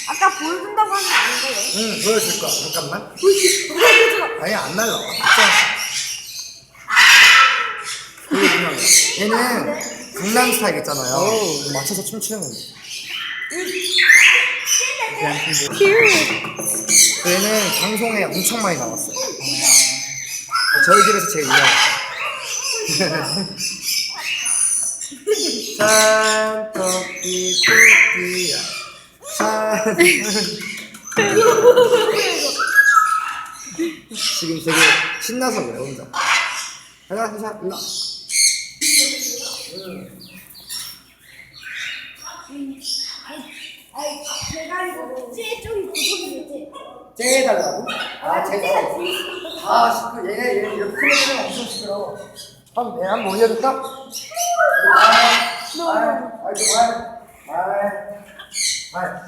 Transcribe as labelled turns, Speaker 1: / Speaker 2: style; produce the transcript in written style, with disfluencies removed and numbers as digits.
Speaker 1: 아까 보여준다고 하는 거 아닌데 왜?
Speaker 2: 응, 보여줄 거야. 잠깐만. 아니, 안 날라. 되게 유명해. 얘는 강남 스타일 있잖아요. 맞춰서 춤추는 건데. 얘는 방송에 엄청 많이 나왔어요. 저희 집에서 제일 유명해요. 산토끼 토끼야 산 지금 되게 신나서 그래 혼자. 가자 가자 일로.
Speaker 1: 제가 이거 좀 구분이지.
Speaker 2: 쟤 해달라고? 아 쟤가 아 시끄러. 얘네 이렇게 크면 엄청 시끄러워. 한번 올려줄까? 말.